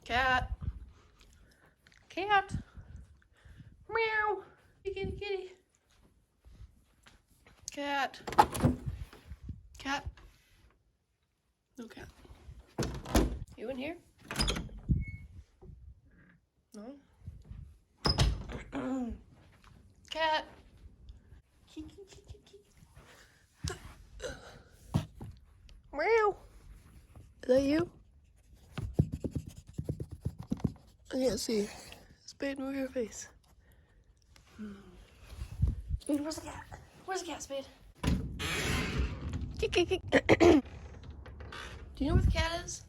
Cat. Cat. Meow. Kitty, kitty. Cat. Cat. No cat. You in here? No? Cat. Meow. Is that you? I can't see. Spade, move your face. Spade, where's the cat? Where's the cat, Spade? Kick, kick, kick. Do you know where the cat is?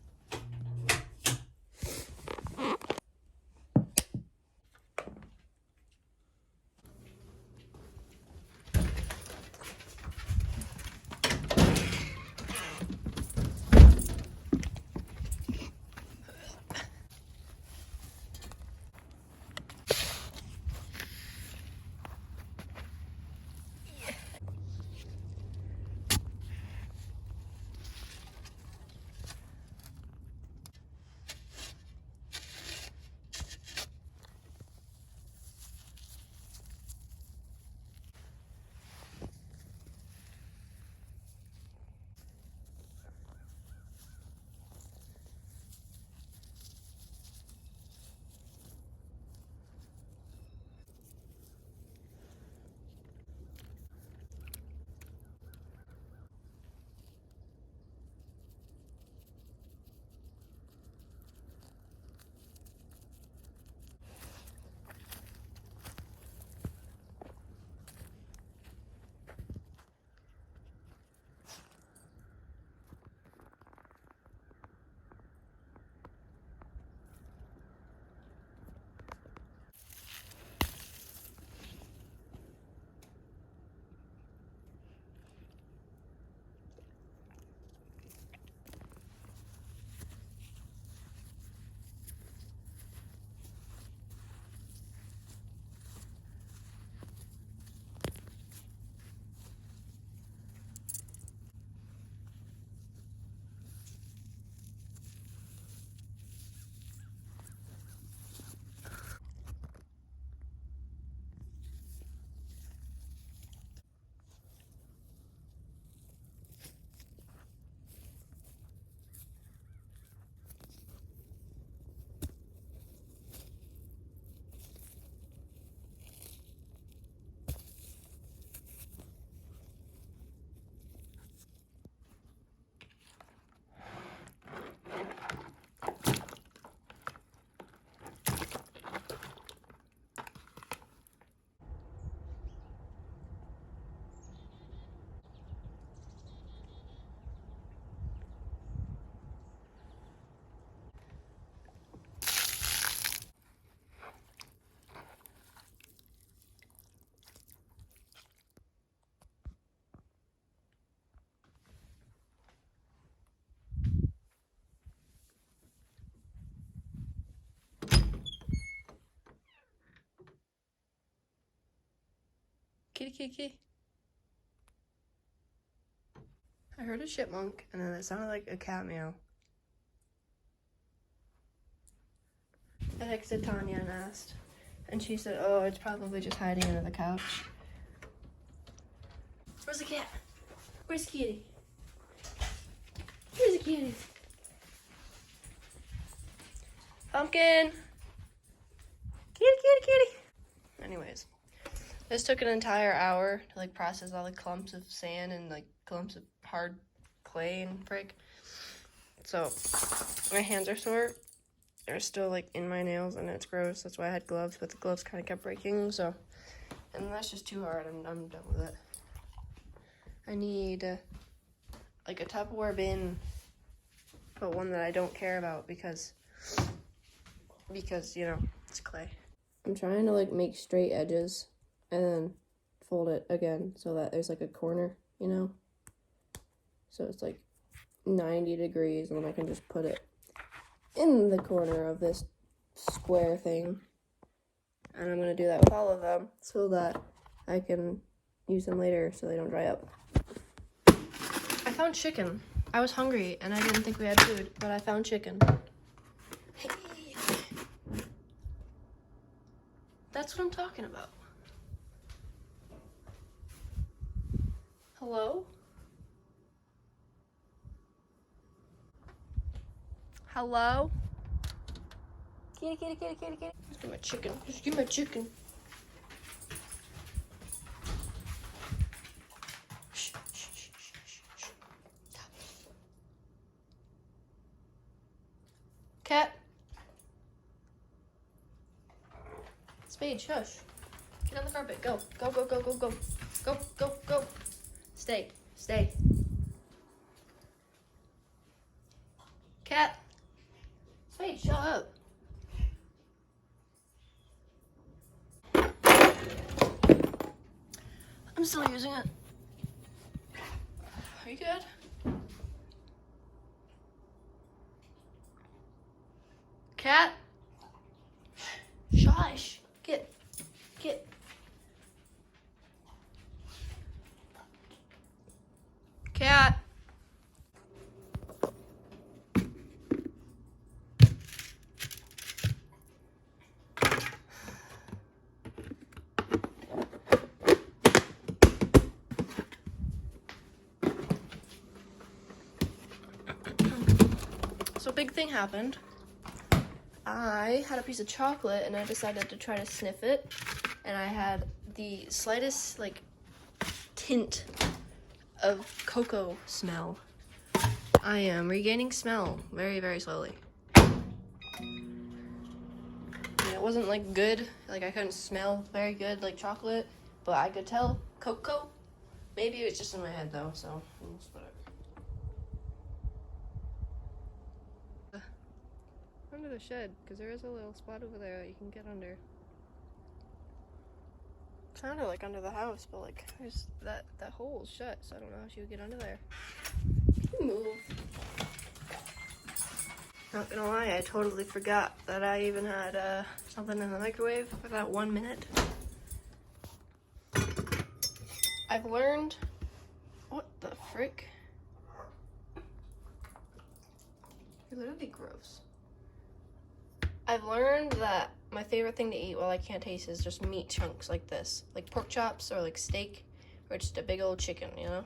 Kitty, kitty, kitty. I heard a chipmunk, and then it sounded like a cat meow. I texted Tanya and asked, and she said, oh, it's probably just hiding under the couch. Where's the cat? Where's the kitty? Where's the kitty? Pumpkin! Kitty, kitty, kitty! Anyways, this took an entire hour to like process all the clumps of sand and like clumps of hard clay and frick. So my hands are sore. They're still like in my nails and it's gross. That's why I had gloves, but the gloves kind of kept breaking. So, and that's just too hard. I'm done with it. I need like a Tupperware bin, but one that I don't care about because you know it's clay. I'm trying to like make straight edges and then fold it again so that there's like a corner, you know? So it's like 90 degrees and then I can just put it in the corner of this square thing. And I'm gonna do that with all of them so that I can use them later so they don't dry up. I found chicken. I was hungry and I didn't think we had food, but I found chicken. Hey, That's what I'm talking about. Hello? Hello? Kitty, kitty, kitty, kitty, kitty. Just give me my chicken. Just give me my chicken. Shh, shh, shh, shh, shh, shh. Stop. Cat. Spade, shush. Get on the carpet. Go. Go, go, go, go, go. Go, go, go. Stay. Stay. Cat. Spade, shut up. I'm still using it. Are you good? Cat. Shush. Get. Cat. So big thing happened. I had a piece of chocolate and I decided to try to sniff it, and I had the slightest like tint of cocoa smell. I am regaining smell very, very slowly. It wasn't like good, like I couldn't smell very good like chocolate, but I could tell cocoa. Maybe it was just in my head though, so whatever. Under the shed, because there is a little spot over there that you can get under. Sounded like under the house, but like there's that hole is shut, so I don't know how she would get under there. Move. Not gonna lie, I totally forgot that I even had something in the microwave for that 1 minute. I've learned. What the frick? You're literally gross. I've learned that my favorite thing to eat while I can't taste is just meat chunks like this. Like pork chops or like steak or just a big old chicken, you know?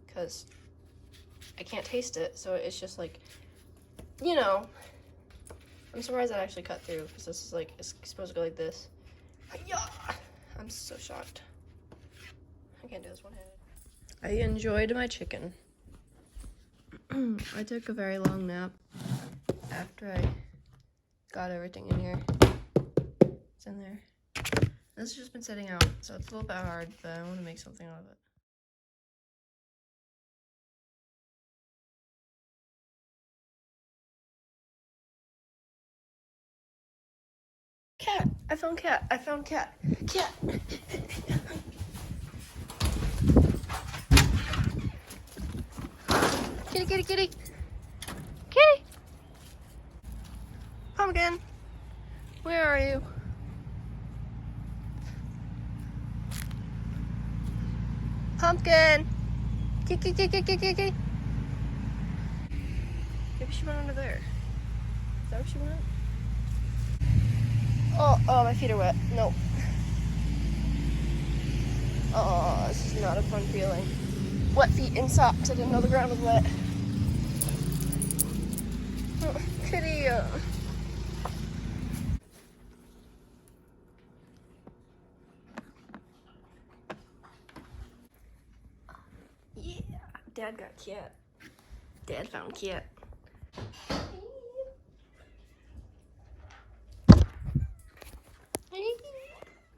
Because I can't taste it, so it's just like, you know. I'm surprised that actually cut through because this is like, it's supposed to go like this. I'm so shocked. I can't do this one-handed. I enjoyed my chicken. I took a very long nap after I got everything in here. It's in there. This has just been sitting out, so it's a little bit hard, but I want to make something out of it. Cat! I found cat! I found cat! Cat! Kitty, kitty, kitty! Kitty! Pumpkin! Where are you? Pumpkin! Kitty, kitty, kitty, kitty, kitty! Maybe she went under there. Is that where she went? Oh, my feet are wet. No. Oh, this is not a fun feeling. Wet feet in socks. I didn't know the ground was wet. Oh, kitty. Yeah. Dad got cat. Dad found cat.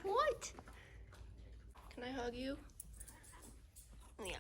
What? Can I hug you? Yeah.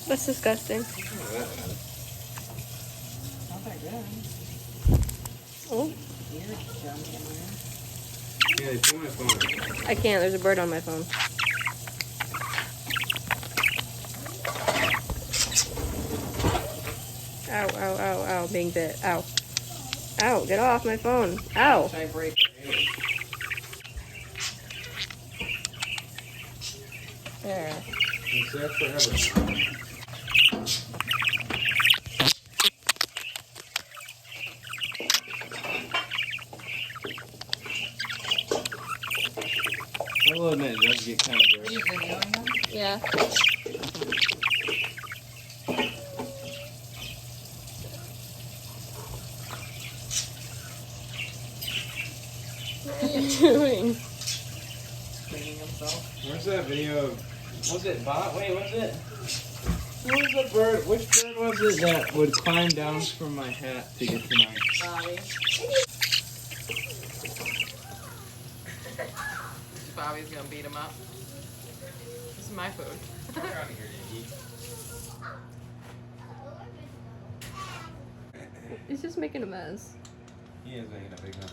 That's disgusting. Oh. Yeah, it's on my phone. I can't. There's a bird on my phone. Ow, ow, ow, ow. Being bit. Ow. Ow. Get off my phone. Ow. Should I break? There. It's there forever. I will admit, it does get kind of Are dirty. you videoing them? Yeah. What are you doing? Cleaning himself? Where's that video of, was it Bob? Wait, was it? What was the bird? Which bird was it that would climb down from my hat to get to mine? Bobby. Bobby's gonna beat him up. This is my food. He's just making a mess. He is making a big mess.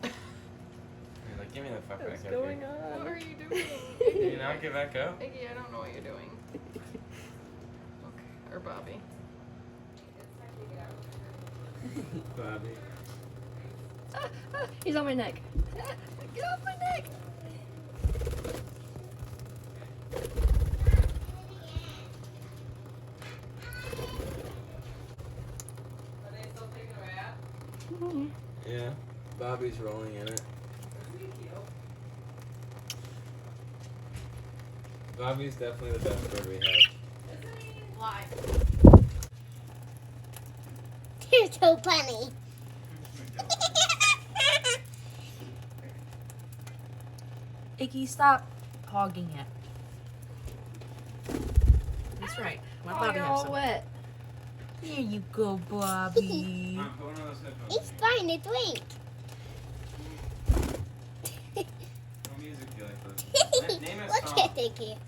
He's like, give me the fuck What's back up going here. on? What are you doing? Can you not get back up? Iggy, I don't know what you're doing. Okay. Or Bobby. Bobby. He's on my neck. Get off my neck. Are they still taking a bath? Yeah. Bobby's rolling in it. Bobby's definitely the best bird we have. Why? You're so funny. Iggy, stop hogging it. That's right. Let Oh, Bobby you're have all some. wet. Here you go, Bobby. Mom, put one of those headphones It's in. fine, it's wink. What music do you like for this? Name a Look song. at it here.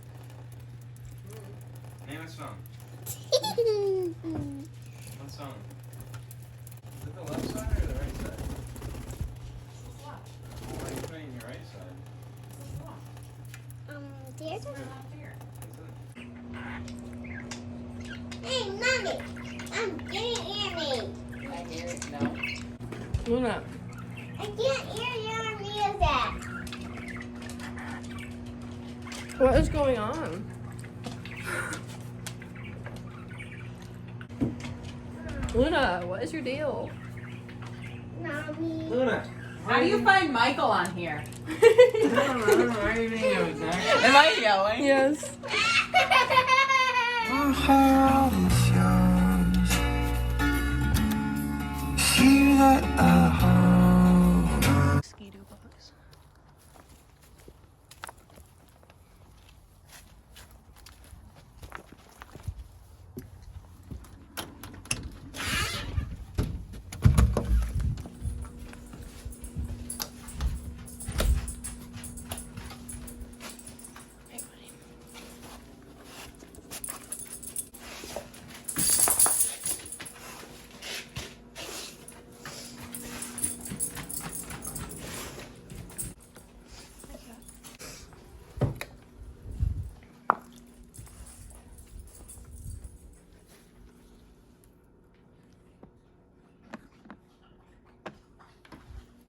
Name a song. What song? Is it the left side or the right side? Why are you putting your right side? There's a... Is it? Hey, Mommy! Can't hear me. I hear it. No. Luna. I can't hear your music. What is going on? Luna, what is your deal? Mommy. Luna. How do you find Michael on here? I don't know. Why are you being yelled at? Am I yelling? Yes. My heart is yours. See that I hold.